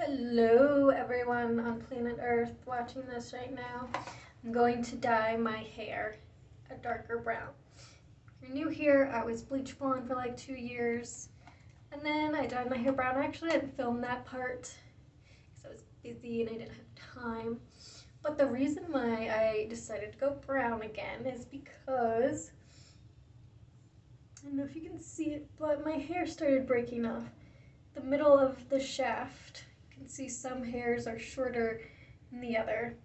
Hello everyone on planet Earth watching this right now. I'm going to dye my hair a darker brown. If you're new here, I was bleach blonde for like 2 years and then I dyed my hair brown. I actually didn't film that part because I was busy and I didn't have time. But the reason why I decided to go brown again is because, I don't know if you can see it, but my hair started breaking off. The middle of the shaft, you can see some hairs are shorter than the other.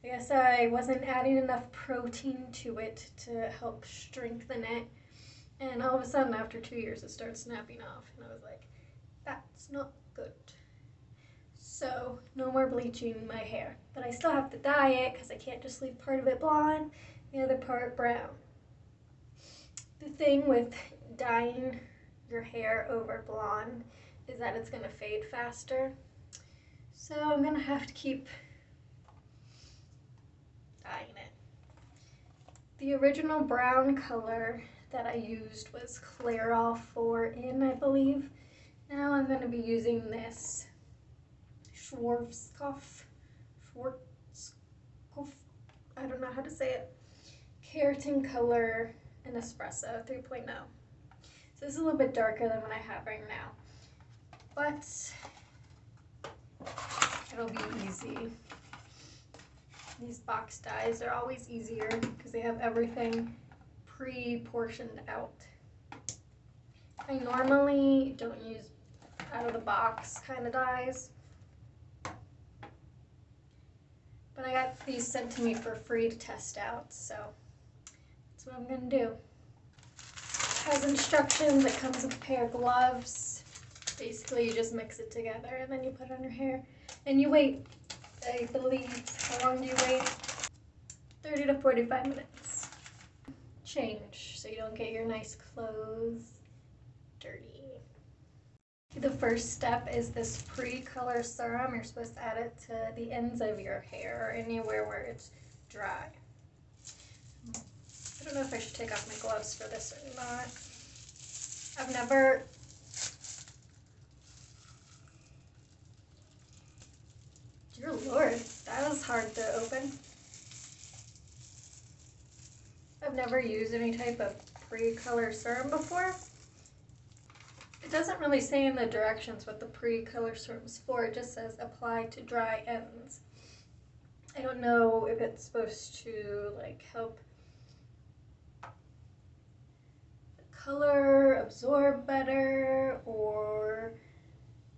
I guess I wasn't adding enough protein to it to help strengthen it. And all of a sudden, after 2 years, it started snapping off. And I was like, that's not good. So, no more bleaching my hair. But I still have to dye it because I can't just leave part of it blonde, the other part brown. The thing with dyeing your hair over blonde is that it's going to fade faster. So I'm going to have to keep dyeing it. The original brown color that I used was Clairol 4 in, I believe. Now I'm going to be using this Schwarzkopf, I don't know how to say it, Keratin Color in Espresso 3.0. So this is a little bit darker than what I have right now, but it'll be easy. These box dyes are always easier because they have everything pre-portioned out. I normally don't use out of the box kind of dyes, but I got these sent to me for free to test out, so that's what I'm gonna do. It has instructions. It comes with a pair of gloves. Basically, you just mix it together and then you put it on your hair and you wait. I believe, how long do you wait? 30 to 45 minutes. Change so you don't get your nice clothes dirty. The first step is this pre-color serum. You're supposed to add it to the ends of your hair or anywhere where it's dry. I don't know if I should take off my gloves for this or not. I've never Dear Lord, that was hard to open. I've never used any type of pre-color serum before. It doesn't really say in the directions what the pre-color serum's for. It just says apply to dry ends. I don't know if it's supposed to like help the color absorb better or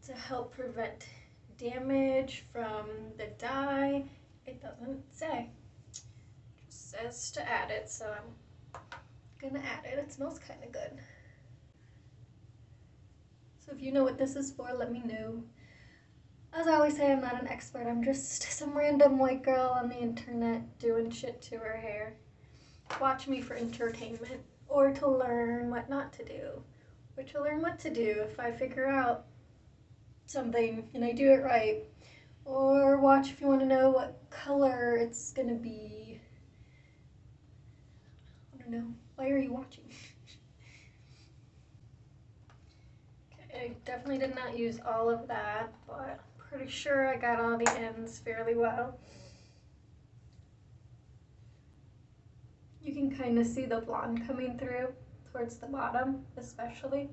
to help prevent damage from the dye. It doesn't say. It just says to add it, so I'm gonna add it. It smells kind of good. So if you know what this is for, let me know. As I always say, I'm not an expert. I'm just some random white girl on the internet doing shit to her hair. Watch me for entertainment or to learn what not to do, or to learn what to do if I figure out something and I do it right, or watch if you want to know what color it's gonna be. I don't know. Why are you watching? Okay, I definitely did not use all of that, but I'm pretty sure I got all the ends fairly well. You can kind of see the blonde coming through towards the bottom, especially.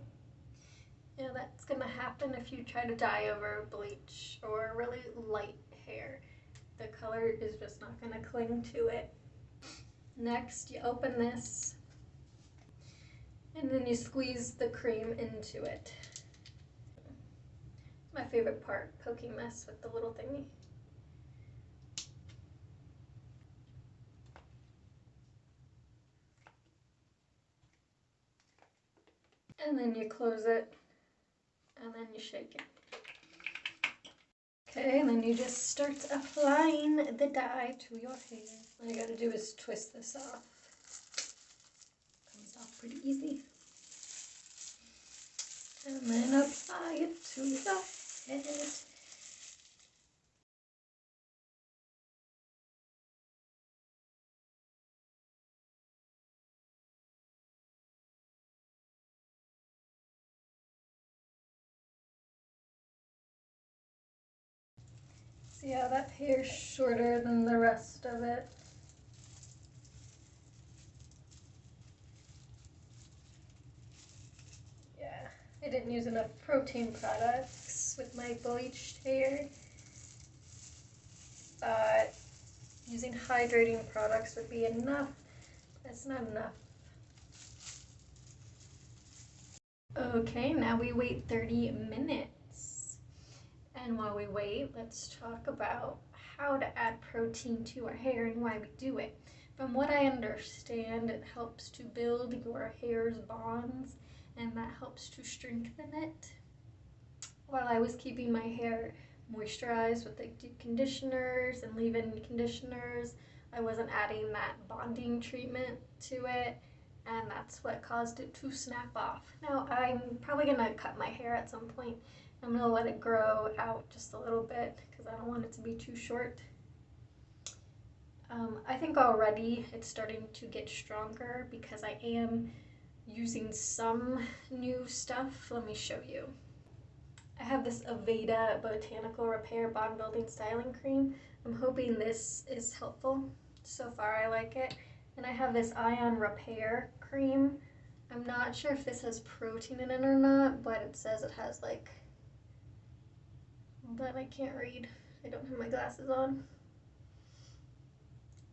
Yeah, that's gonna happen if you try to dye over bleach or really light hair. The color is just not gonna cling to it. Next, you open this and then you squeeze the cream into it. My favorite part, poking this with the little thingy. And then you close it and then you shake it. Okay, and then you just start applying the dye to your hair. All you gotta do is twist this off. Comes off pretty easy. And then apply it to your head. See how that hair's shorter than the rest of it. Yeah, I didn't use enough protein products with my bleached hair. Thought using hydrating products would be enough. That's not enough. Okay, now we wait 30 minutes. And while we wait, let's talk about how to add protein to our hair and why we do it. From what I understand, it helps to build your hair's bonds, and that helps to strengthen it. While I was keeping my hair moisturized with like deep conditioners and leave-in conditioners, I wasn't adding that bonding treatment to it, and that's what caused it to snap off. Now I'm probably gonna cut my hair at some point. I'm gonna let it grow out just a little bit because I don't want it to be too short. I think already it's starting to get stronger because I am using some new stuff. Let me show you. I have this Aveda Botanical Repair Bond Building Styling Cream. I'm hoping this is helpful. So far I like it. And I have this Ion Repair Cream. I'm not sure if this has protein in it or not, but it says it has like, but I can't read. I don't have my glasses on.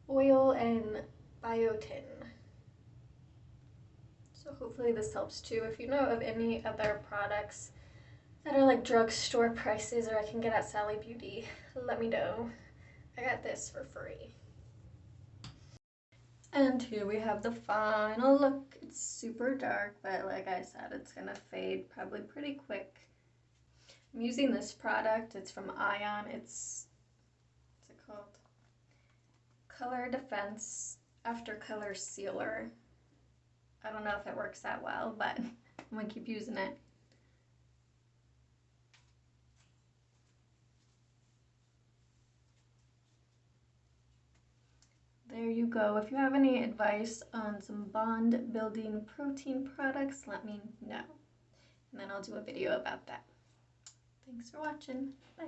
Oil and biotin. So hopefully this helps too. If you know of any other products that are like drugstore prices or I can get at Sally Beauty, let me know. I got this for free. And here we have the final look. It's super dark, but like I said, it's gonna fade probably pretty quick. I'm using this product. It's from Ion. What's it called? Color Defense After Color Sealer. I don't know if it works that well, but I'm gonna keep using it. There you go. If you have any advice on some bond building protein products, let me know. And then I'll do a video about that. Thanks for watching. Bye.